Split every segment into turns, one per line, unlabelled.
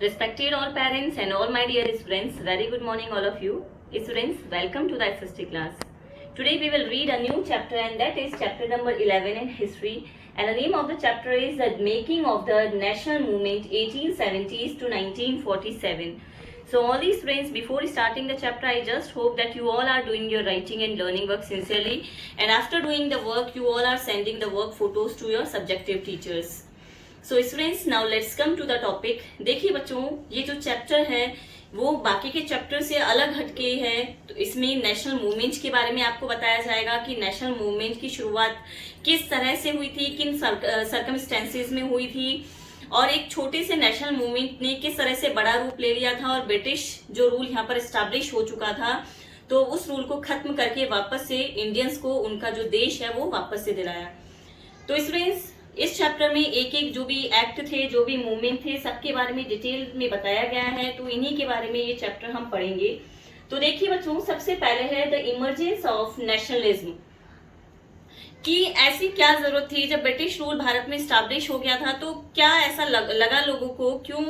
Respected all parents and all my dear students, very good morning all of you. Students, welcome to the SST class. Today we will read a new chapter and that is chapter number 11 in history, and the name of the chapter is the making of the national movement 1870s to 1947. So all these friends, before starting the chapter, I just hope that you all are doing your writing and learning work sincerely, and after doing the work you all are sending the work photos to your subjective teachers. So students, now let's come to the topic. देखिए बच्चों, ये जो chapter है वो बाकी के chapter से अलग हटके है. तो इसमें नेशनल मूवमेंट के बारे में आपको बताया जाएगा कि नेशनल मूवमेंट की शुरुआत किस तरह से हुई थी, किन सर्कमस्टेंसेस में हुई थी, और एक छोटे से नेशनल मूवमेंट ने किस तरह से बड़ा रूप ले लिया था, और ब्रिटिश जो रूल यहाँ पर एस्टैब्लिश हो चुका था तो उस रूल को खत्म करके वापस से इंडियंस को उनका जो देश है वो वापस से दिलाया. तो स्टूडेंट्स, इस चैप्टर में एक एक जो भी एक्ट थे, जो भी मूवमेंट थे, सबके बारे में डिटेल में बताया गया है. तो इन्हीं के बारे में ये चैप्टर हम पढ़ेंगे. तो देखिए बच्चों, सबसे पहले है द इमर्जेंस ऑफ नेशनलिज्म, कि ऐसी क्या जरूरत थी जब ब्रिटिश रूल भारत में स्टैब्लिश हो गया था. तो क्या ऐसा लगा लोगों को, क्यों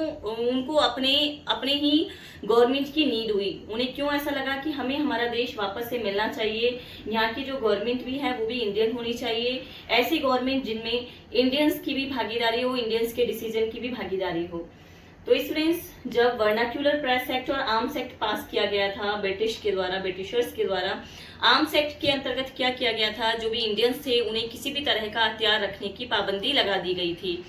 उनको अपने ही गवर्नमेंट की नीड हुई, उन्हें क्यों ऐसा लगा कि हमें हमारा देश वापस से मिलना चाहिए, यहाँ की जो गवर्नमेंट भी है वो भी इंडियन होनी चाहिए, ऐसी गवर्नमेंट जिनमें इंडियंस की भी भागीदारी हो, इंडियंस के डिसीजन की भी भागीदारी हो. तो स्टूडेंट्स, जब वर्नाक्यूलर प्रेस एक्ट और आर्म्स एक्ट पास किया गया था ब्रिटिशर्स के द्वारा, आर्म्स एक्ट के अंतर्गत क्या किया गया था, जो भी इंडियंस थे उन्हें किसी भी तरह का हथियार रखने की पाबंदी लगा दी गई थी.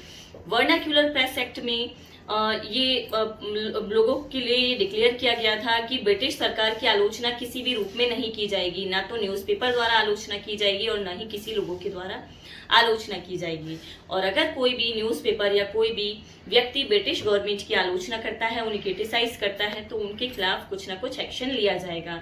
वर्नाक्यूलर प्रेस एक्ट में ये लोगों के लिए डिक्लेयर किया गया था कि ब्रिटिश सरकार की आलोचना किसी भी रूप में नहीं की जाएगी, ना तो न्यूज़पेपर द्वारा आलोचना की जाएगी और ना ही किसी लोगों के द्वारा आलोचना की जाएगी. और अगर कोई भी न्यूज़पेपर या कोई भी व्यक्ति ब्रिटिश गवर्नमेंट की आलोचना करता है, उन्हें क्रिटिसाइज करता है, तो उनके खिलाफ कुछ ना कुछ एक्शन लिया जाएगा.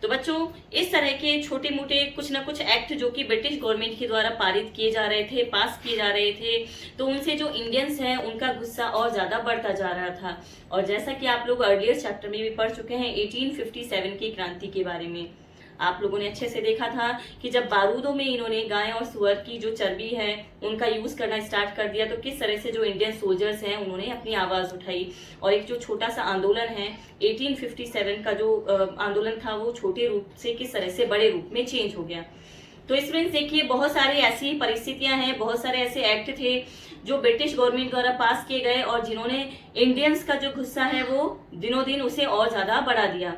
तो बच्चों, इस तरह के छोटे मोटे कुछ ना कुछ एक्ट जो कि ब्रिटिश गवर्नमेंट के द्वारा पारित किए जा रहे थे, पास किए जा रहे थे, तो उनसे जो इंडियंस हैं उनका गुस्सा और ज्यादा बढ़ता जा रहा था. और जैसा कि आप लोग अर्लियर चैप्टर में भी पढ़ चुके हैं 1857 की क्रांति के बारे में, आप लोगों ने अच्छे से देखा था कि जब बारूदों में इन्होंने गाय और सुअर की जो चर्बी है उनका यूज करना स्टार्ट कर दिया, तो किस तरह से जो इंडियन सोल्जर्स हैं उन्होंने अपनी आवाज उठाई. और एक जो छोटा सा आंदोलन है 1857 का जो आंदोलन था, वो छोटे रूप से किस तरह से बड़े रूप में चेंज हो गया. तो स्टूडेंट्स देखिए, बहुत सारे ऐसी परिस्थितियां हैं, बहुत सारे ऐसे एक्ट थे जो ब्रिटिश गवर्नमेंट द्वारा पास किए गए और जिन्होंने इंडियंस का जो गुस्सा है वो दिनों दिन उसे और ज्यादा बढ़ा दिया.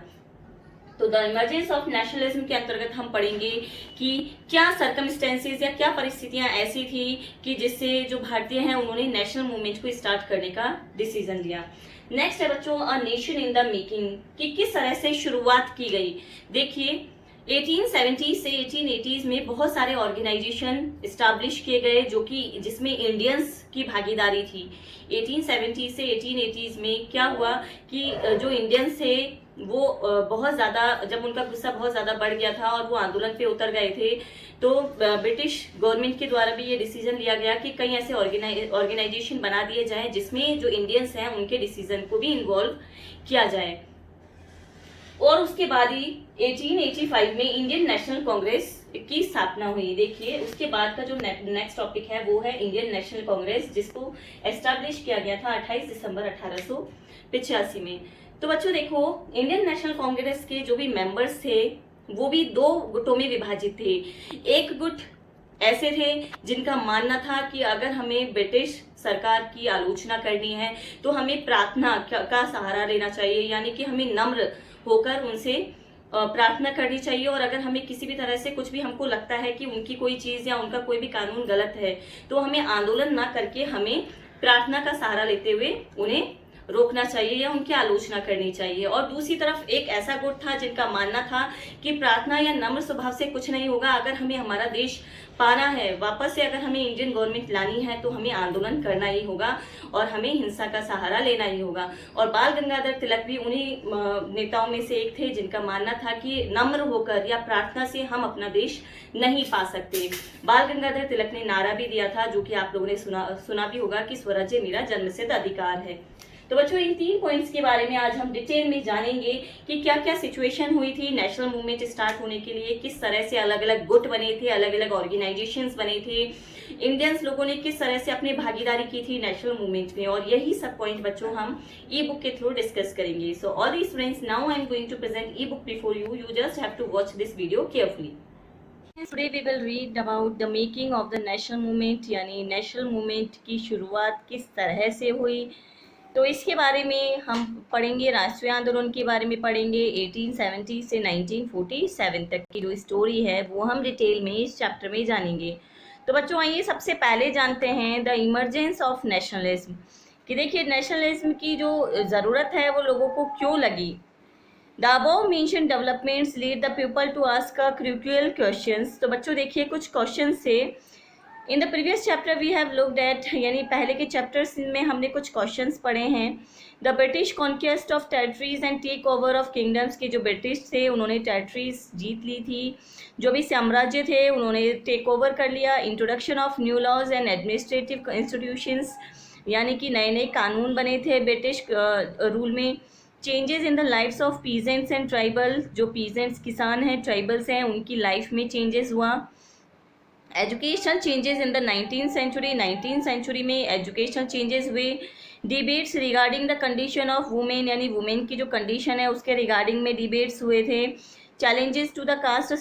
तो द इमर्जेंस ऑफ नेशनलिज्म के अंतर्गत हम पढ़ेंगे कि क्या सर्कमस्टेंसेस या क्या परिस्थितियां ऐसी थी कि जिससे जो भारतीय हैं उन्होंने नेशनल मूवमेंट को स्टार्ट करने का डिसीजन लिया. नेक्स्ट है बच्चों a nation in the making, कि किस तरह से शुरुआत की गई. देखिए 1870 से 1880s में बहुत सारे ऑर्गेनाइजेशन स्टैब्लिश किए गए जो कि जिसमें इंडियंस की भागीदारी थी. 1870 से 1880s में क्या हुआ कि जो इंडियंस थे वो बहुत ज़्यादा, जब उनका गुस्सा बहुत ज़्यादा बढ़ गया था और वो आंदोलन पे उतर गए थे, तो ब्रिटिश गवर्नमेंट के द्वारा भी ये डिसीजन लिया गया कि कई ऐसे ऑर्गेनाइजेशन बना दिए जाएं जिसमें जो इंडियंस हैं उनके डिसीजन को भी इन्वॉल्व किया जाए. और उसके बाद ही 1885 में इंडियन नेशनल कांग्रेस की स्थापना हुई. देखिए उसके बाद का जो नेक्स्ट टॉपिक है वो है इंडियन नेशनल कांग्रेस, जिसको एस्टैब्लिश किया गया था 28 दिसंबर 1885 में. तो बच्चों देखो, इंडियन नेशनल कांग्रेस के जो भी मेंबर्स थे वो भी दो गुटों में विभाजित थे. एक गुट ऐसे थे जिनका मानना था कि अगर हमें ब्रिटिश सरकार की आलोचना करनी है तो हमें प्रार्थना का सहारा लेना चाहिए, यानी कि हमें नम्र होकर उनसे प्रार्थना करनी चाहिए. और अगर हमें किसी भी तरह से कुछ भी हमको लगता है कि उनकी कोई चीज या उनका कोई भी कानून गलत है, तो हमें आंदोलन ना करके हमें प्रार्थना का सहारा लेते हुए उन्हें रोकना चाहिए या उनकी आलोचना करनी चाहिए. और दूसरी तरफ एक ऐसा गुट था जिनका मानना था कि प्रार्थना या नम्र स्वभाव से कुछ नहीं होगा, अगर हमें हमारा देश पाना है वापस से, अगर हमें इंडियन गवर्नमेंट लानी है तो हमें आंदोलन करना ही होगा और हमें हिंसा का सहारा लेना ही होगा. और बाल गंगाधर तिलक भी उन्हीं नेताओं में से एक थे जिनका मानना था कि नम्र होकर या प्रार्थना से हम अपना देश नहीं पा सकते. बाल गंगाधर तिलक ने नारा भी दिया था जो कि आप लोगों ने सुना भी होगा कि स्वराज्य मेरा जन्मसिद्ध अधिकार है. तो बच्चों, इन 3 पॉइंट्स के बारे में आज हम डिटेल में जानेंगे कि क्या क्या सिचुएशन हुई थी नेशनल मूवमेंट स्टार्ट होने के लिए, किस तरह से अलग अलग गुट बने थे, अलग अलग ऑर्गेनाइजेशंस बने थे, इंडियंस लोगों ने किस तरह से अपनी भागीदारी की थी नेशनल मूवमेंट में, और यही सब पॉइंट बच्चों हम ई बुक के थ्रू डिस्कस करेंगे. So all the students, now I am going to present E book before you. You just have to watch this video carefully. Today we will read about the making of the national movement, यानी national movement की शुरुआत किस तरह से हुई. तो इसके बारे में हम पढ़ेंगे, राष्ट्रीय आंदोलन के बारे में पढ़ेंगे. 1870 से 1947 तक की जो स्टोरी है वो हम डिटेल में इस चैप्टर में जानेंगे. तो बच्चों आइए सबसे पहले जानते हैं द इमरजेंस ऑफ नेशनलिज्म, कि देखिए नेशनलिज्म की जो ज़रूरत है वो लोगों को क्यों लगी. The above mentioned developments lead the pupil to ask a crucial questions. तो बच्चों देखिए कुछ क्वेश्चंस थे. In the previous chapter we have looked at, यानी पहले के चैप्टर्स में हमने कुछ क्वेश्चंस पढ़े हैं. The British conquest of territories and take over of kingdoms, के जो ब्रिटिश थे उन्होंने टेरिटरीज जीत ली थी, जो भी साम्राज्य थे उन्होंने टेक ओवर कर लिया. Introduction of new laws and administrative institutions, यानी कि नए नए कानून बने थे ब्रिटिश रूल में. Changes in the lives of peasants and tribal, जो पीजेंट्स किसान हैं, ट्राइबल्स हैं, उनकी लाइफ में चेंजेस हुआ. Educational changes in the 19th century में एजुकेशनल चेंजेस हुए. Debates regarding the condition of women, यानी वुमेन की जो कंडीशन है उसके रिगार्डिंग में डिबेट्स हुए थे. Challenges to the caste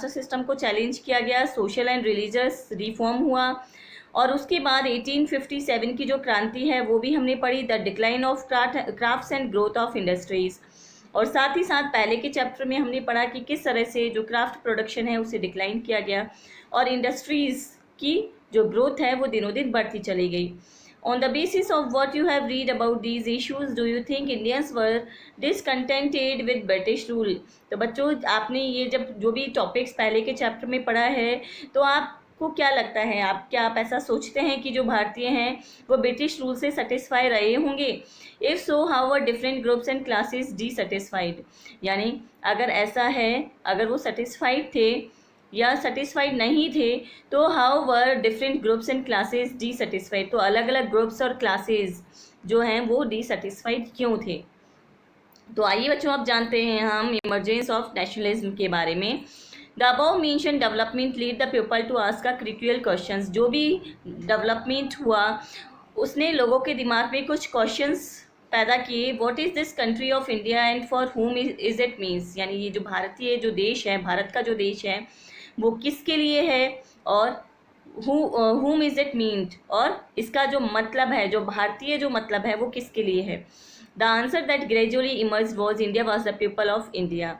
system को चैलेंज किया गया. सोशल एंड रिलीजियस रिफॉर्म हुआ. और उसके बाद 1857 की जो क्रांति है वो भी हमने पढ़ी, the decline of crafts and growth of industries. और साथ ही साथ पहले के चैप्टर में हमने पढ़ा कि किस तरह से जो क्राफ्ट प्रोडक्शन है उसे डिक्लाइन किया गया और इंडस्ट्रीज़ की जो ग्रोथ है वो दिनों दिन बढ़ती चली गई. On the basis of what you have read about these issues, do you think Indians were discontented with British rule. तो बच्चों आपने ये जब जो भी टॉपिक्स पहले के चैप्टर में पढ़ा है तो आपको क्या लगता है, आप ऐसा सोचते हैं कि जो भारतीय हैं वो ब्रिटिश रूल से सेटिस्फाई रहे होंगे. If so how were different groups and classes dissatisfied, यानी अगर ऐसा है, अगर वो सेटिस्फाइड थे या सेटिस्फाइड नहीं थे तो how were different groups and classes dissatisfied, तो अलग अलग ग्रुप्स और क्लासेस जो हैं वो डिससेटिस्फाइड क्यों थे. तो आइए बच्चों अब जानते हैं हम इमरजेंस ऑफ नेशनलिज्म के बारे में. The above mention development lead the people to ask a critical questions, जो भी डेवलपमेंट हुआ उसने लोगों के दिमाग में कुछ क्वेश्चंस पैदा किए. What is this country of India and for हुम इज इट मीन्स, यानी ये जो भारतीय जो देश है, भारत का जो देश है वो किसके लिए है और whom इज इट मीन्ड, और इसका जो मतलब है, जो भारतीय जो मतलब है वो किसके लिए है. The answer that gradually emerge was India was the people of India.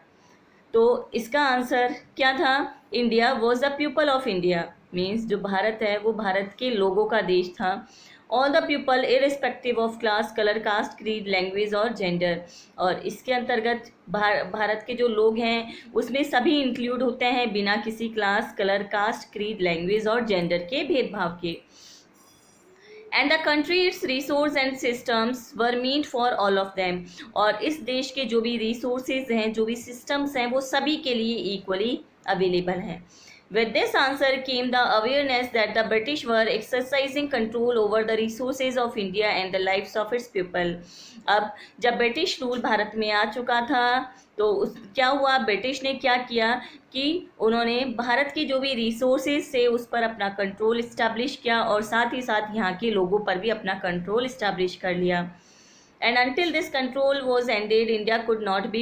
तो इसका आंसर क्या था, India was the people of India means जो भारत है वो भारत के लोगों का देश था. All the people irrespective of class, colour, caste, creed, language और जेंडर. और इसके अंतर्गत भारत के जो लोग हैं उसमें सभी इंक्लूड होते हैं बिना किसी class, colour, caste, creed, language और जेंडर के भेदभाव के. And the country its resource and systems were meant for all of them, और इस देश के जो भी रिसोर्सेज हैं, जो भी सिस्टम्स हैं वो सभी के लिए इक्वली अवेलेबल हैं. With this answer came the awareness that the British were exercising control over the resources of India and the lives of its people. अब जब ब्रिटिश रूल भारत में आ चुका था तो क्या हुआ, ब्रिटिश ने क्या किया कि उन्होंने भारत की जो भी रिसोर्सेज थे उस पर अपना कंट्रोल इस्टेब्लिश किया और साथ ही साथ यहाँ के लोगों पर भी अपना कंट्रोल इस्टेब्लिश कर लिया. And until this control was ended, India could not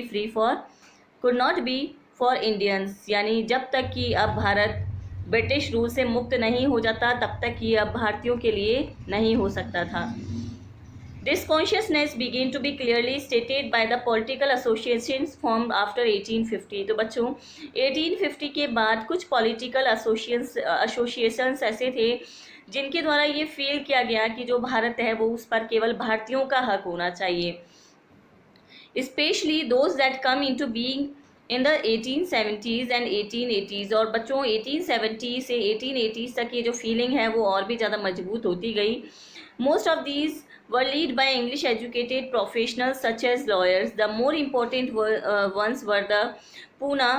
be for Indians, यानी जब तक कि अब भारत ब्रिटिश रूल से मुक्त नहीं हो जाता तब तक कि अब भारतीयों के लिए नहीं हो सकता था. This consciousness begin to be clearly stated by the political associations formed after 1850. तो बच्चों 1850 के बाद कुछ पॉलिटिकल एसोसिएशंस ऐसे थे जिनके द्वारा ये फील किया गया कि जो भारत है वो उस पर केवल भारतीयों का हक होना चाहिए. Specially those that come into being in the 1870s and 1880s. और बच्चों 1870 से 1880s तक ये जो फीलिंग है वो और भी ज़्यादा मजबूत होती गई. Most of these were lead by English educated professionals such as lawyers. The more important ones were the Poona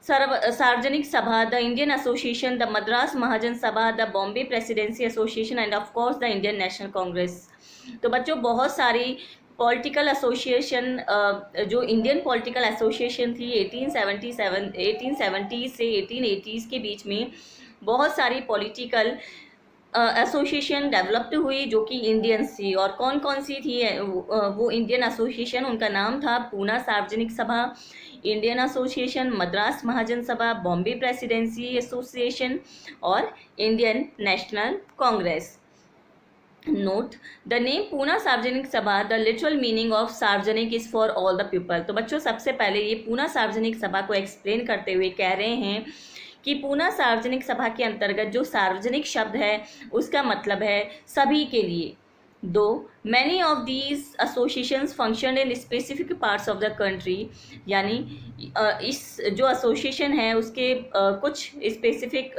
Sarvajanik Sabha, the Indian association, the Madras Mahajan Sabha, the Bombay presidency association and of course the Indian national congress. तो बच्चों बहुत सारी political association, जो Indian political association थी 1870 से 1880s के बीच में बहुत सारी पॉलिटिकल एसोसिएशन डेवलप्ड हुई जो कि इंडियंस थी, और कौन कौन सी थी वो इंडियन एसोसिएशन, उनका नाम था पूना सार्वजनिक सभा, इंडियन एसोसिएशन, मद्रास महाजन सभा, बॉम्बे प्रेसिडेंसी एसोसिएशन और Indian national Congress. Note the name Poona Sarvajanik Sabha, the literal meaning of सार्वजनिक is for all the people. तो बच्चों सबसे पहले ये पूना सार्वजनिक सभा को एक्सप्लेन करते हुए कह रहे हैं कि पूना सार्वजनिक सभा के अंतर्गत जो सार्वजनिक शब्द है उसका मतलब है सभी के लिए। दो many of these associations function in specific parts of the country, यानी इस जो एसोसिएशन है उसके कुछ स्पेसिफिक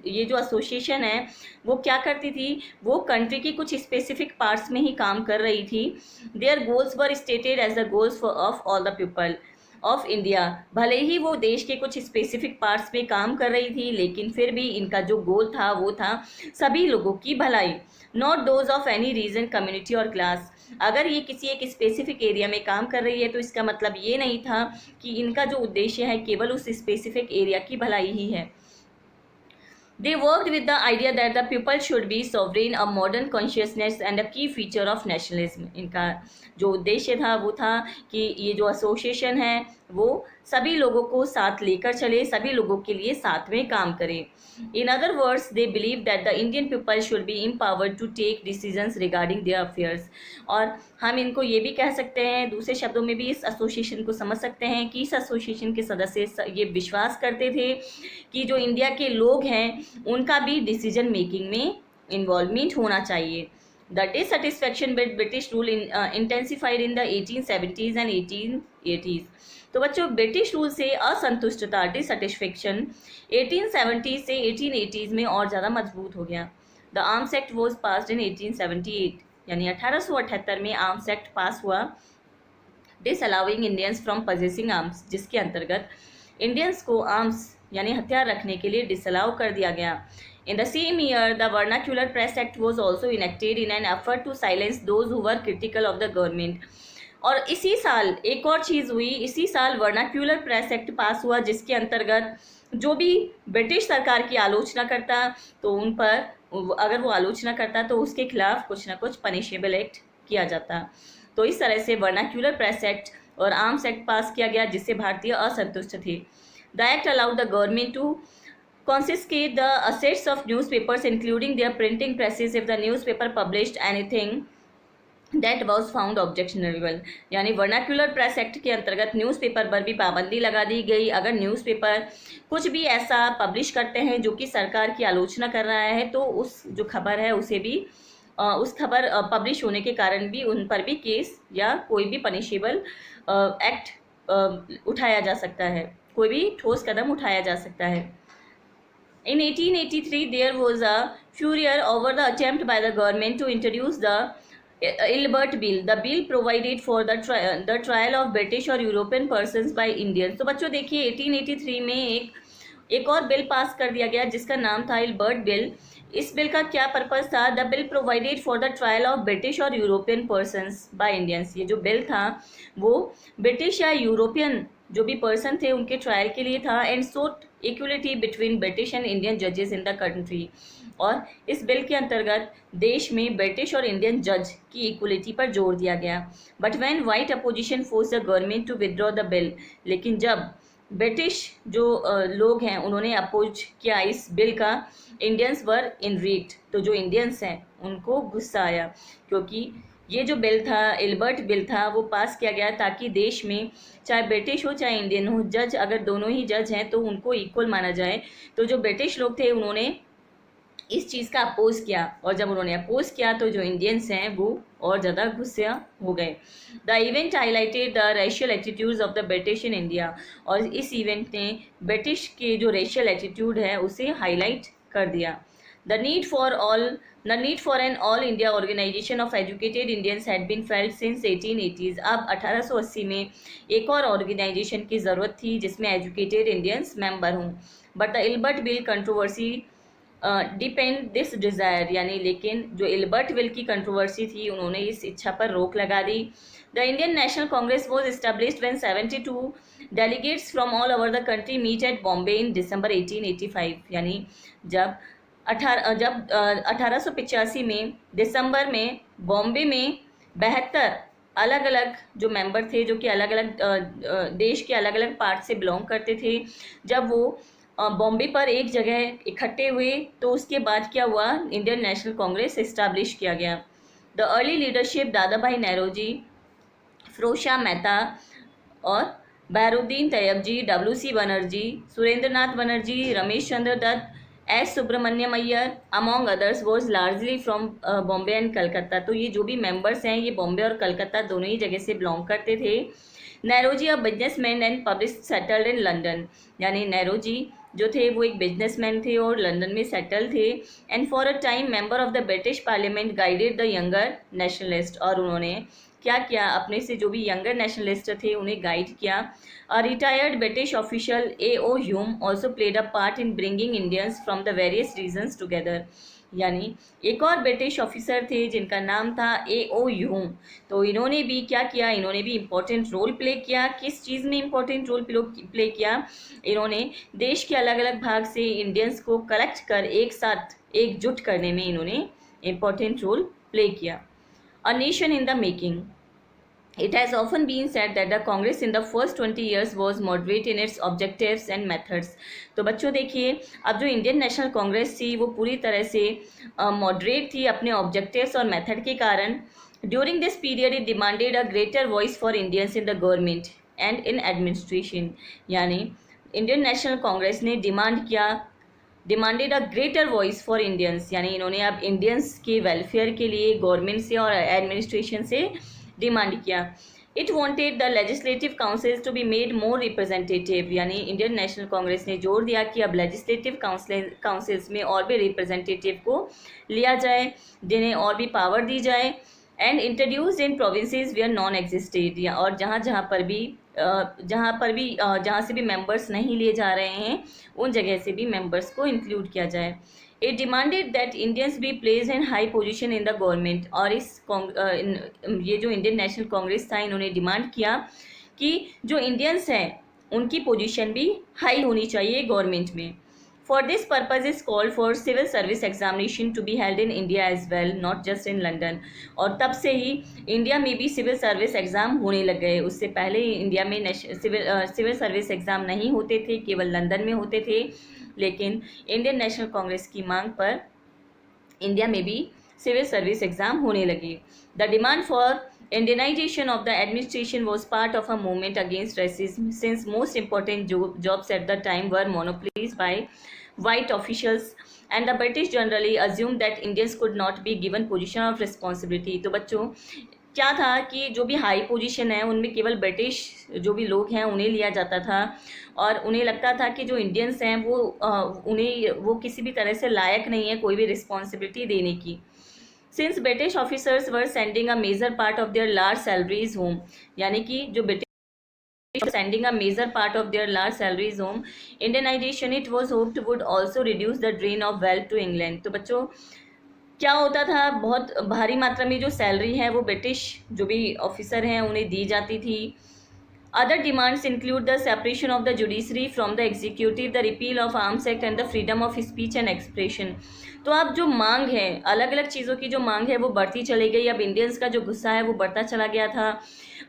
ये जो एसोसिएशन है वो क्या करती थी, वो कंट्री की कुछ स्पेसिफिक पार्ट्स में ही काम कर रही थी। Their goals were stated as the goals of all the people of India. भले ही वो देश के कुछ स्पेसिफिक पार्ट्स में काम कर रही थी, लेकिन फिर भी इनका जो गोल था वो था सभी लोगों की भलाई, not those of any region, community और क्लास। अगर ये किसी एक स्पेसिफिक एरिया में काम कर रही है तो इसका मतलब ये नहीं था कि इनका जो उद्देश्य है केवल उस स्पेसिफिक एरिया की भलाई ही है। They worked with the idea that the people should be sovereign, a modern consciousness and a key feature of nationalism. इनका जो उद्देश्य था वो था कि ये जो एसोसिएशन है वो सभी लोगों को साथ लेकर चले, सभी लोगों के लिए साथ में काम करे। In other words, they believe that the Indian people should be empowered to take decisions regarding their affairs. और हम इनको ये भी कह सकते हैं, दूसरे शब्दों में भी इस एसोसिएशन को समझ सकते हैं कि इस एसोसिएशन के सदस्य ये विश्वास करते थे कि जो इंडिया के लोग हैं उनका भी डिसीजन मेकिंग में इन्वॉल्वमेंट होना चाहिए। The dissatisfaction with British rule intensified in the 1870s and 1880s. तो बच्चों ब्रिटिश रूल से असंतुष्टता डिससेटिस्फेक्शन 1870 से 1880s में और ज़्यादा मजबूत हो गया। The arms act was passed in 1878, यानी 1878 में आर्म्स एक्ट पास हुआ, डिसअलाउइंग इंडियंस फ्रॉम पजेसिंग आर्म्स, जिसके अंतर्गत इंडियंस को आर्म्स यानी हथियार रखने के लिए डिसअलाउ कर दिया गया। In the same year, the Vernacular Press Act was also enacted in an effort to silence those who were critical of the government. और इसी साल एक और चीज़ हुई, इसी साल वर्नाक्यूलर प्रेस एक्ट पास हुआ जिसके अंतर्गत जो भी ब्रिटिश सरकार की आलोचना करता तो उन पर अगर वो आलोचना करता तो उसके खिलाफ कुछ ना कुछ पनिशेबल एक्ट किया जाता। तो इस तरह से वर्नाक्यूलर प्रेस एक्ट और आर्म्स एक्ट पास किया गया जिससे भारतीय असंतुष्ट थे। The act allowed the government to confiscate the assets of newspapers including their printing presses if the newspaper published anything that was found objectionable। यानी वर्नाक्यूलर प्रेस एक्ट के अंतर्गत न्यूज़पेपर पर भी पाबंदी लगा दी गई। अगर न्यूज़पेपर कुछ भी ऐसा पब्लिश करते हैं जो कि सरकार की आलोचना कर रहा है तो उस जो खबर है उसे भी उस खबर पब्लिश होने के कारण भी उन पर भी केस या कोई भी पनिशेबल एक्ट उठाया जा सकता है, कोई भी ठोस कदम उठाया जा सकता है। In 1883, there was a furor over the attempt by the government to introduce the Ilbert Bill. The bill provided for the trial of British or European persons by Indians. तो बच्चों देखिए 1883 में एक और बिल पास कर दिया गया जिसका नाम था इल्बर्ट बिल। इस बिल का क्या पर्पस था? The bill provided for the trial of British और यूरोपियन पर्सनस बाय इंडियंस। ये जो बिल था वो ब्रिटिश या यूरोपियन जो भी पर्सन थे उनके ट्रायल के लिए था। And sought equality between British and Indian जजेस इन द कंट्री। और इस बिल के अंतर्गत देश में ब्रिटिश और इंडियन जज की इक्वलिटी पर जोर दिया गया। But when white opposition force the government to withdraw the bill, लेकिन जब ब्रिटिश जो लोग हैं उन्होंने अपोज किया इस बिल का, इंडियंस वर इनरेक्ड, तो जो इंडियंस हैं उनको गुस्सा आया क्योंकि ये जो बिल था इल्बर्ट बिल था वो पास किया गया ताकि देश में चाहे ब्रिटिश हो चाहे इंडियन हो, जज अगर दोनों ही जज हैं तो उनको इक्वल माना जाए। तो जो ब्रिटिश लोग थे उन्होंने इस चीज़ का अपोज किया और जब उन्होंने अपोज किया तो जो इंडियंस हैं वो और ज़्यादा गुस्से हो गए। The event highlighted the racial attitudes of the British in India. और इस इवेंट ने ब्रिटिश के जो रेशियल एटीट्यूड है उसे हाईलाइट कर दिया। The need for an all India organization of educated Indians had been felt since 1880s। अब 1880 में एक और ऑर्गेनाइजेशन की ज़रूरत थी जिसमें एजुकेटेड इंडियंस मेंबर हों। But the Ilbert bill controversy depend this desire, यानी लेकिन जो इल्बर्ट बिल की कंट्रोवर्सी थी उन्होंने इस इच्छा पर रोक लगा दी। The Indian national congress was established when 72 delegates from all over the country meet at Bombay in December 1885। यानी जब जब 1885 में दिसंबर में बॉम्बे में 72 अलग अलग जो मेंबर थे, जो कि अलग अलग देश के अलग अलग पार्ट से बिलोंग करते थे, जब वो बॉम्बे पर एक जगह इकट्ठे हुए तो उसके बाद क्या हुआ, इंडियन नेशनल कांग्रेस इस्टेब्लिश किया गया। द अर्ली लीडरशिप दादा भाई नेहरूजी, फिरोज शाह मेहता और Badruddin Tyabji, W C. Banerjee, Surendranath Banerjee, Romesh Chunder Dutt, S Subramania Iyer among others was largely from Bombay and Calcutta. तो ये जो भी मेंबर्स हैं ये बॉम्बे और कलकत्ता दोनों ही जगह से बिलोंग करते थे। Nehru ji a businessman and public settled in London, यानी नेहरूजी जो थे वो एक बिजनेसमैन थे और लंदन में सेटल थे। And for a time member of the British parliament guided the younger nationalist, और उन्होंने क्या किया, अपने से जो भी यंगर नेशनलिस्ट थे उन्हें गाइड किया। A retired British official A.O. Hume also played a part in bringing Indians from the various regions together, यानी एक और ब्रिटिश ऑफिसर थे जिनका नाम था A.O. ह्यूम। तो इन्होंने भी क्या किया, इन्होंने भी इम्पोर्टेंट रोल प्ले किया। किस चीज़ में इम्पोर्टेंट रोल प्ले किया, इन्होंने देश के अलग अलग भाग से इंडियंस को कलेक्ट कर एक साथ एकजुट करने में इन्होंने इम्पोर्टेंट रोल प्ले किया। A nation in the making. It has often been said that the Congress in the first 20 years was moderate in its objectives and methods. तो बच्चों देखिए, अब जो इंडियन नेशनल कांग्रेस थी वो पूरी तरह से मॉडरेट थी अपने ऑब्जेक्टिव्स और मेथड के कारण। During this period it demanded a greater voice for Indians in the government and in administration, यानी इंडियन नेशनल कांग्रेस ने demanded a greater voice for Indians, यानी इन्होंने अब इंडियंस के वेलफेयर के लिए गवर्नमेंट से और एडमिनिस्ट्रेशन से डिमांड किया। It wanted the legislative councils to be made more representative, यानी इंडियन नेशनल कांग्रेस ने जोर दिया कि अब लेजिस्लेटिव काउंसिल्स में और भी रिप्रेजेंटेटिव को लिया जाए, जिन्हें और भी पावर दी जाए। And introduced in provinces where none existed, या और जहाँ से भी मेंबर्स नहीं लिए जा रहे हैं उन जगह से भी मेंबर्स को इंक्लूड किया जाए। It demanded that Indians be place in high position in the government, और ये जो इंडियन नेशनल कांग्रेस था इन्होंने डिमांड किया कि जो इंडियंस हैं उनकी पोजीशन भी हाई होनी चाहिए गवर्नमेंट में। For this purpose is called for civil service examination to be held in India as well, not just in London. और तब से ही इंडिया में भी सिविल सर्विस एग्ज़ाम होने लग गए। उससे पहले इंडिया में सिविल सर्विस एग्ज़ाम नहीं होते थे, केवल लंदन में होते थे, लेकिन इंडियन नेशनल कांग्रेस की मांग पर इंडिया में भी सिविल सर्विस एग्ज़ाम होने लगे। The demand for Indianization of the administration was part of a movement against racism, since most important jobs at the time were monopolies by white officials, and the British generally assumed that Indians could not be given position of responsibility. तो बच्चों क्या था कि जो भी high position है उनमें केवल ब्रिटिश जो भी लोग हैं उन्हें लिया जाता था, और उन्हें लगता था कि जो इंडियंस हैं वो किसी भी तरह से लायक नहीं है कोई भी रिस्पॉन्सिबिलिटी देने की। Since British officers were sending a major part of their large salaries home, यानी कि जो British sending a major part of their large salaries home, Indianization it was hoped would also reduce the drain of wealth to England. तो बच्चों क्या होता था, बहुत भारी मात्रा में जो सैलरी है वो ब्रिटिश जो भी ऑफिसर हैं उन्हें दी जाती थी। Other demands include the separation of the judiciary from the executive, the repeal of Arms Act and the freedom of speech and expression. तो अब जो मांग है, अलग अलग चीज़ों की जो मांग है वो बढ़ती चली गई। अब इंडियंस का जो गुस्सा है वो बढ़ता चला गया था।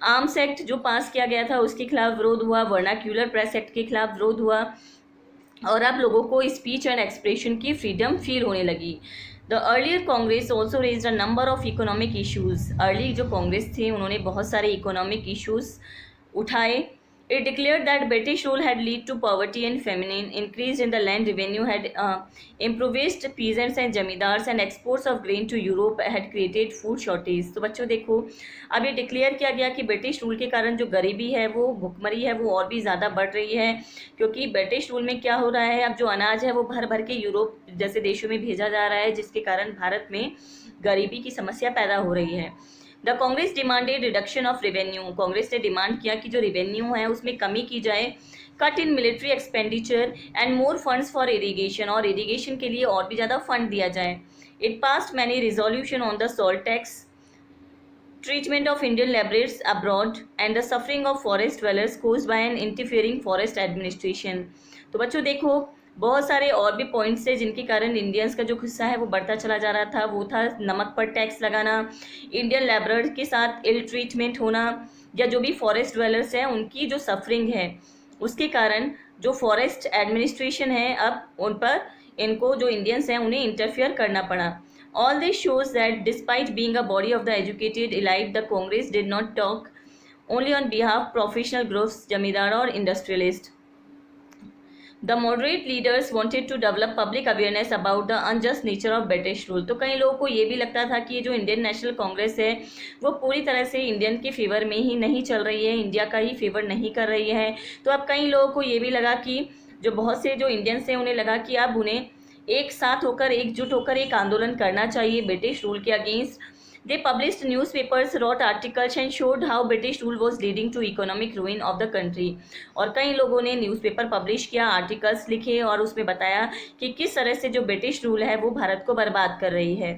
आर्म्स एक्ट जो पास किया गया था उसके खिलाफ विरोध हुआ, वर्नाक्यूलर प्रेस एक्ट के खिलाफ विरोध हुआ, और अब लोगों को स्पीच एंड एक्सप्रेशन की फ्रीडम फील होने लगी। The earlier Congress also raised a number of economic issues. Early जो कांग्रेस थे उन्होंने बहुत सारे इकोनॉमिक इशूज़ उठाए। It declared that British rule had led to poverty and famine, increase in the land revenue had impoverished peasants and zamindars, and exports of grain to Europe had created food shortage. तो बच्चों देखो, अब ये declare किया गया कि British rule के कारण जो गरीबी है वो भुखमरी है वो और भी ज़्यादा बढ़ रही है, क्योंकि ब्रिटिश रूल में क्या हो रहा है, अब जो अनाज है वो भर भर के यूरोप जैसे देशों में भेजा जा रहा है, जिसके कारण भारत में गरीबी की समस्या पैदा हो रही है। The Congress demanded reduction of revenue. Congress ने डिमांड किया कि जो रेवेन्यू है उसमें कमी की जाए। Cut in military expenditure and more funds for irrigation, और इरीगेशन के लिए और भी ज़्यादा फंड दिया जाए। It passed many resolution on the salt tax, treatment of Indian labourers abroad, and the suffering of forest dwellers caused by an interfering forest administration. तो बच्चों देखो, बहुत सारे और भी पॉइंट्स थे जिनके कारण इंडियंस का जो गुस्सा है वो बढ़ता चला जा रहा था। वो था नमक पर टैक्स लगाना, इंडियन लेबरर्स के साथ इल ट्रीटमेंट होना, या जो भी फॉरेस्ट ड्वेलर्स हैं उनकी जो सफरिंग है उसके कारण जो फॉरेस्ट एडमिनिस्ट्रेशन है अब उन पर इनको जो इंडियंस हैं उन्हें इंटरफियर करना पड़ा। All this shows that despite being a body of the educated elite, the Congress did not talk only on behalf professional groups, जमींदार और industrialist. The moderate leaders wanted to develop public awareness about the unjust nature of British rule. तो कई लोगों को ये भी लगता था कि ये जो इंडियन नेशनल कांग्रेस है वो पूरी तरह से इंडियन के फेवर में ही नहीं चल रही है, इंडिया का ही फेवर नहीं कर रही है। तो अब कई लोगों को ये भी लगा कि जो बहुत से जो इंडियंस हैं उन्हें लगा कि अब उन्हें एक साथ होकर, एकजुट होकर एक आंदोलन करना चाहिए ब्रिटिश रूल के against. They published newspapers, wrote articles and showed how British rule was leading to economic ruin of the country. और कई लोगों ने न्यूज़पेपर पब्लिश किया, आर्टिकल्स लिखे और उसमें बताया कि किस तरह से जो ब्रिटिश रूल है वो भारत को बर्बाद कर रही है.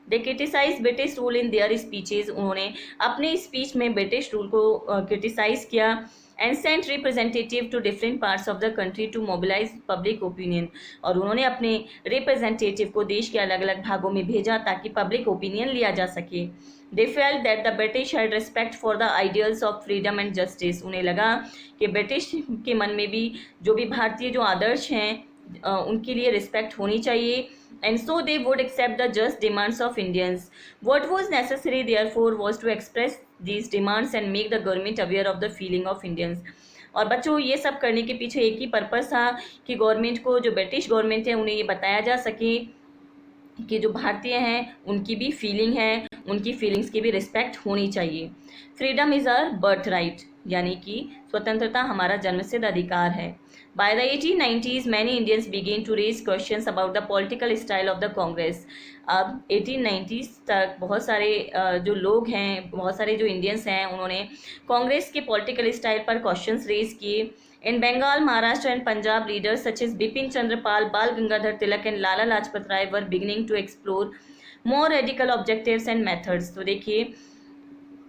They criticized British rule in their speeches. उन्होंने अपने स्पीच में ब्रिटिश रूल को क्रिटिसाइज किया. And sent representative to different parts of the country to mobilize public opinion. और उन्होंने अपने रिप्रेजेंटेटिव को देश के अलग अलग भागों में भेजा ताकि पब्लिक ओपिनियन लिया जा सके. They felt that the British had respect for the ideals of freedom and justice. उन्हें लगा कि ब्रिटिश के मन में भी जो भी भारतीय जो आदर्श हैं उनके लिए रिस्पेक्ट होनी चाहिए. And so they would accept the just demands of Indians. What was necessary therefore was to express these demands and make the government aware of the feeling of Indians. और बच्चों ये सब करने के पीछे एक ही पर्पस था कि गवर्नमेंट को, जो ब्रिटिश गवर्नमेंट है, उन्हें ये बताया जा सके कि जो भारतीय हैं उनकी भी फीलिंग है, उनकी फीलिंग्स की भी रिस्पेक्ट होनी चाहिए. Freedom is our birth right, यानी कि स्वतंत्रता हमारा जन्मसिद्ध अधिकार है. By the 1890s, many Indians began to raise questions about the political style of the Congress. अब 1890s तक बहुत सारे जो लोग हैं, बहुत सारे जो इंडियंस हैं, उन्होंने कांग्रेस के पॉलिटिकल स्टाइल पर क्वेश्चंस रेज किए. In Bengal, Maharashtra and Punjab, leaders such as Bipin Chandra Pal, Bal Gangadhar Tilak and Lala Lajpat Rai were beginning to explore more radical objectives and methods. तो देखिए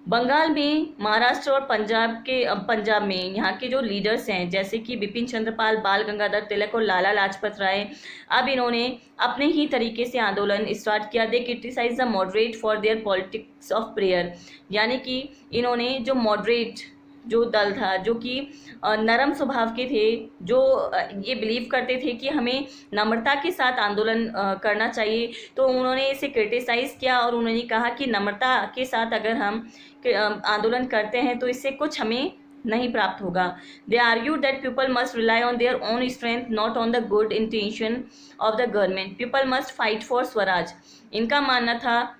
बंगाल में, महाराष्ट्र और पंजाब में यहाँ के जो लीडर्स हैं जैसे कि बिपिन चंद्रपाल, बाल गंगाधर तिलक और लाला लाजपत राय, अब इन्होंने अपने ही तरीके से आंदोलन स्टार्ट किया. They criticise the moderate for their politics of prayer, यानी कि इन्होंने जो मॉडरेट जो दल था, जो कि नरम स्वभाव के थे, जो ये बिलीव करते थे कि हमें नम्रता के साथ आंदोलन करना चाहिए, तो उन्होंने इसे क्रिटिसाइज़ किया और उन्होंने कहा कि नम्रता के साथ अगर हम आंदोलन करते हैं तो इससे कुछ हमें नहीं प्राप्त होगा. They argued that people must rely on their own strength, not on the good intention of the government. People must fight for swaraj. इनका मानना था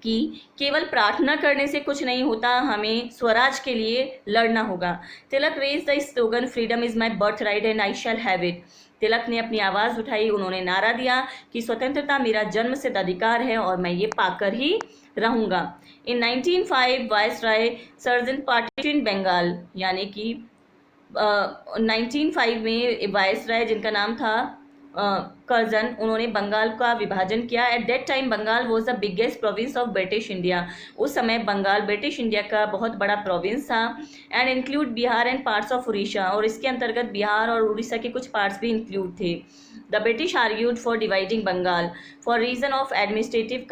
कि केवल प्रार्थना करने से कुछ नहीं होता, हमें स्वराज के लिए लड़ना होगा. Tilak raise the slogan freedom is my birth right and I shall have it. Tilak ने अपनी आवाज़ उठाई, उन्होंने नारा दिया कि स्वतंत्रता मेरा जन्मसिद्ध अधिकार है और मैं ये पाकर ही रहूँगा. In 1905 viceroy Curzon party in Bengal, यानी कि 1905 में वायसराय जिनका नाम था कर्जन, उन्होंने बंगाल का विभाजन किया. At that time Bengal was the biggest province of British India. उस समय बंगाल ब्रिटिश इंडिया का बहुत बड़ा प्रोविंस था. And include Bihar and parts of Orissa, और इसके अंतर्गत बिहार और उड़ीसा के कुछ पार्ट्स भी इंक्लूड थे. The British argued for dividing Bengal for reason of administrative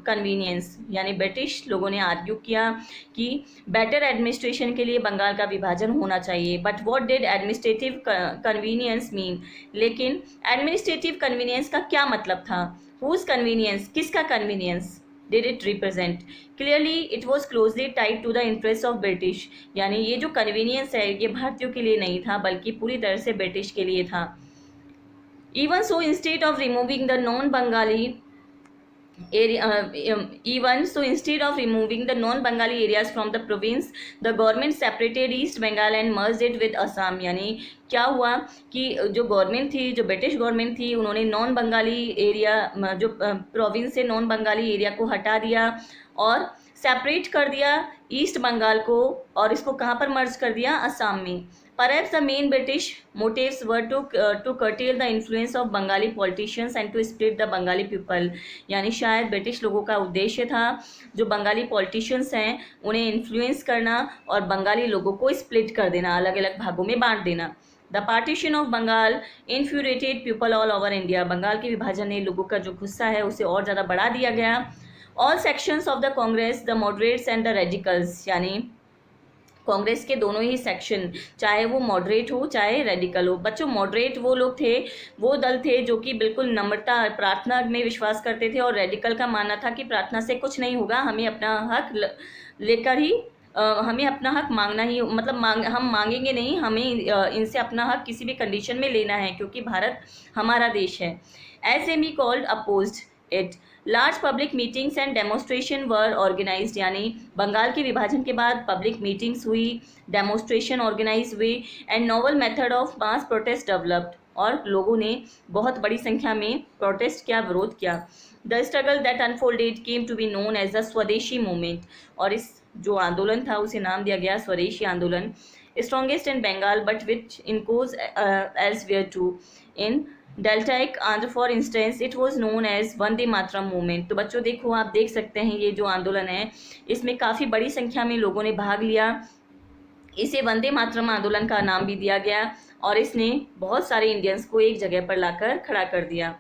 convenience, यानी ब्रिटिश लोगों ने आर्ग्यू किया कि बेटर एडमिनिस्ट्रेशन के लिए बंगाल का विभाजन होना चाहिए. But what did administrative convenience mean, लेकिन एडमिनिस्ट्रेटिव कन्वीनियंस का क्या मतलब था? हुज कन्वीनियंस, किसका convenience did it represent? Clearly it was closely tied to the interest of British, यानी ये जो कन्वीनियंस है ये भारतीयों के लिए नहीं था बल्कि पूरी तरह से ब्रिटिश के लिए था. Even so, instead of removing the non-Bengali areas from the province, the government separated East Bengal and merged it with Assam. यानी क्या हुआ कि जो गवर्नमेंट थी, जो ब्रिटिश गवर्नमेंट थी, उन्होंने नॉन बंगाली एरिया, जो प्रोविंस से नॉन बंगाली एरिया को हटा दिया और सेपरेट कर दिया ईस्ट बंगाल को, और इसको कहाँ पर मर्ज कर दिया? असम में. Perhaps the main British motives were to curtail the influence of Bengali politicians and to split the Bengali people. यानी शायद ब्रिटिश लोगों का उद्देश्य था जो बंगाली पॉलिटिशियंस हैं उन्हें इन्फ्लुएंस करना और बंगाली लोगों को स्प्लिट कर देना, अलग अलग भागों में बांट देना. The partition of Bengal infuriated people all over India. Bengal के विभाजन ने लोगों का जो गुस्सा है उसे और ज़्यादा बढ़ा दिया गया। All sections of the Congress, the moderates and the radicals, यानी कांग्रेस के दोनों ही सेक्शन, चाहे वो मॉडरेट हो चाहे रेडिकल हो। बच्चों, मॉडरेट वो लोग थे, वो दल थे जो कि बिल्कुल नम्रता, प्रार्थना में विश्वास करते थे, और रेडिकल का मानना था कि प्रार्थना से कुछ नहीं होगा, हमें अपना हक लेकर ही हमें अपना हक मांगना ही, मतलब हम मांगेंगे नहीं, हमें इनसे अपना हक किसी भी कंडीशन में लेना है, क्योंकि भारत हमारा देश है। As many called opposed it. Large public meetings and demonstration were organized, यानी बंगाल के विभाजन के बाद पब्लिक मीटिंग्स हुई, डेमोस्ट्रेशन ऑर्गेनाइज हुई, and novel method of mass protest developed, और लोगों ने बहुत बड़ी संख्या में प्रोटेस्ट किया, विरोध किया। The struggle that unfolded came to be known as the Swadeshi movement, और इस जो आंदोलन था उसे नाम दिया गया स्वदेशी आंदोलन। Strongest in Bengal but which इनकोज elsewhere too. In deltaic Andhra for instance it was known as Vande Mataram movement. तो बच्चों देखो, आप देख सकते हैं ये जो आंदोलन है इसमें काफ़ी बड़ी संख्या में लोगों ने भाग लिया। इसे वंदे मातरम आंदोलन का नाम भी दिया गया, और इसने बहुत सारे इंडियंस को एक जगह पर लाकर खड़ा कर दिया।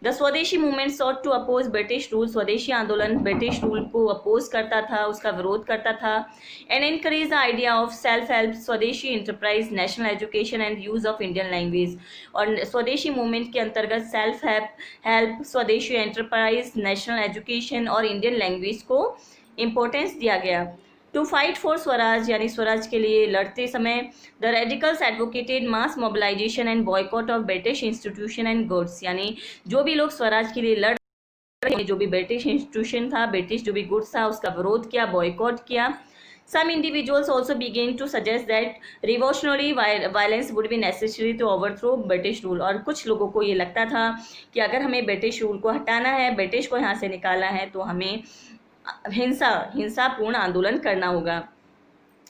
The Swadeshi movement sought to oppose British rule. स्वदेशी आंदोलन ब्रिटिश रूल को अपोज करता था, उसका विरोध करता था। And encourage the idea of self help, swadeshi enterprise, national education and use of Indian language. और स्वदेशी मूवमेंट के अंतर्गत self help, swadeshi enterprise, national education और इंडियन लैंग्वेज को इम्पोर्टेंस दिया गया। टू फाइट फॉर स्वराज, यानी स्वराज के लिए लड़ते समय the radicals advocated mass mobilization and boycott of British institution and goods, यानी जो भी लोग स्वराज के लिए लड़ रहे हैं, जो भी ब्रिटिश इंस्टीट्यूशन था, ब्रिटिश जो भी गुड्स था, उसका विरोध किया, बॉयकॉट किया। Some individuals also began to suggest that revolutionary violence would be necessary to overthrow British rule, और कुछ लोगों को ये लगता था कि अगर हमें ब्रिटिश रूल को हटाना है, ब्रिटिश को यहाँ से निकालना है, तो हमें हिंसापूर्ण आंदोलन करना होगा।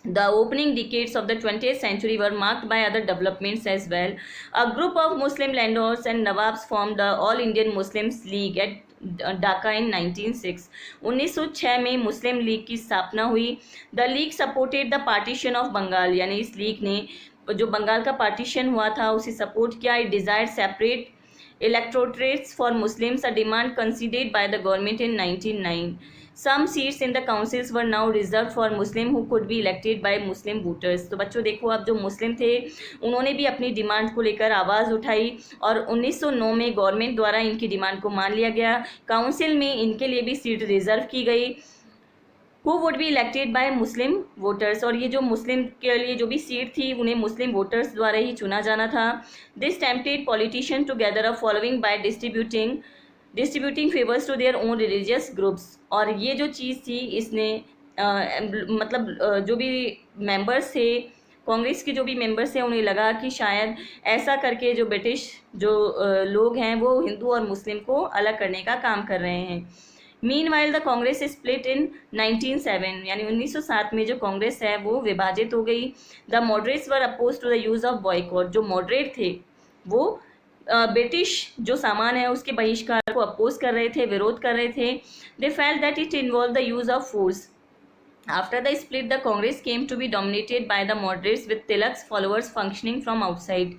The opening decades of the 20th century were marked by other developments as well. A group of Muslim landlords and Nawabs formed the All Indian Muslims League at Dhaka इन 1906 में मुस्लिम लीग की स्थापना हुई। The League supported the partition of Bengal, यानी इस league ने जो बंगाल का partition हुआ था उसे सपोर्ट किया। It desired separate electorates for Muslims, a demand conceded by the government in 1909. Some seats in the councils were now reserved for Muslim who could be elected by Muslim voters. तो बच्चों देखो, अब जो मुस्लिम थे उन्होंने भी अपनी डिमांड को लेकर आवाज़ उठाई, और 1909 में गवर्नमेंट द्वारा इनकी डिमांड को मान लिया गया। काउंसिल में इनके लिए भी सीट रिजर्व की गई। Who would be elected by Muslim voters, और ये जो मुस्लिम के लिए जो भी सीट थी उन्हें मुस्लिम वोटर्स द्वारा ही चुना जाना था। This tempted politician to gather a following by distributing favours to their own religious groups, और ये जो चीज़ थी इसने जो भी मेंबर्स थे, कांग्रेस के जो भी मेंबर्स थे, उन्हें लगा कि शायद ऐसा करके जो ब्रिटिश जो लोग हैं वो हिंदू और मुस्लिम को अलग करने का काम कर रहे हैं। Meanwhile the Congress split in 1907, यानी 1907 में जो कांग्रेस है वो विभाजित हो गई। The moderates were oppose to the use of boycott, जो मॉडरेट थे वो ब्रिटिश जो सामान है उसके बहिष्कार को अपोज कर रहे थे, विरोध कर रहे थे। They felt that it involve the use of force. After the split, the Congress came to be dominated by the moderates, with Tilak's followers functioning from outside.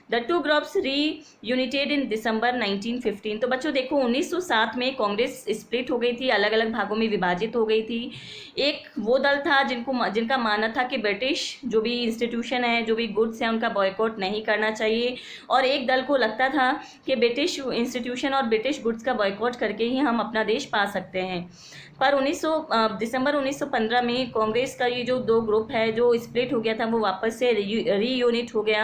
The two groups reunited in December 1915. तो बच्चों देखो, 1907 में Congress split हो गई थी, अलग अलग भागों में विभाजित हो गई थी। एक वो दल था जिनका मानना था कि ब्रिटिश जो भी इंस्टीट्यूशन है, जो भी गुड्स हैं, उनका बॉयकॉट नहीं करना चाहिए, और एक दल को लगता था कि ब्रिटिश इंस्टीट्यूशन और ब्रिटिश गुड्स का बॉयकॉट करके ही हम अपना देश पा सकते हैं। पर दिसंबर 1915 में कांग्रेस का ये जो दो ग्रुप है जो स्प्लिट हो गया था, वो वापस से रीयूनिट हो गया।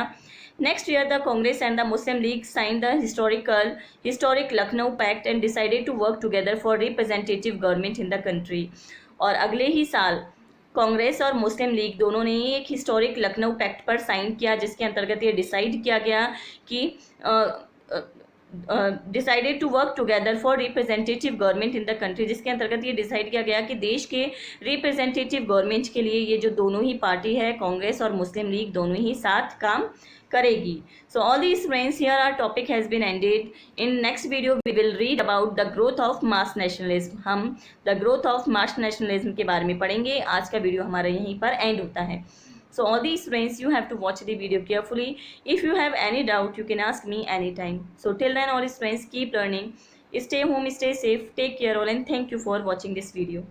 Next year the Congress and the Muslim League sign the historic Lucknow pact and decided to work together for representative government in the country. और अगले ही साल कांग्रेस और मुस्लिम लीग दोनों ने एक हिस्टोरिक लखनऊ पैक्ट पर साइन किया, जिसके अंतर्गत ये डिसाइड किया गया कि decided to work together for representative government in the country, जिसके अंतर्गत ये डिसाइड किया गया कि देश के रिप्रेजेंटेटिव गवर्नमेंट के लिए ये जो दोनों ही पार्टी है, कांग्रेस और मुस्लिम लीग, दोनों ही साथ काम करेगी। So all these friends, here our topic has been ended. In next video we will read about the growth of mass nationalism. हम the growth of mass nationalism के बारे में पढ़ेंगे। आज का वीडियो हमारा यहीं पर एंड होता है। So all these students, you have to watch the video carefully. If you have any doubt, you can ask me anytime. So till then, all students, keep learning. Stay home, stay safe, take care all, and thank you for watching this video.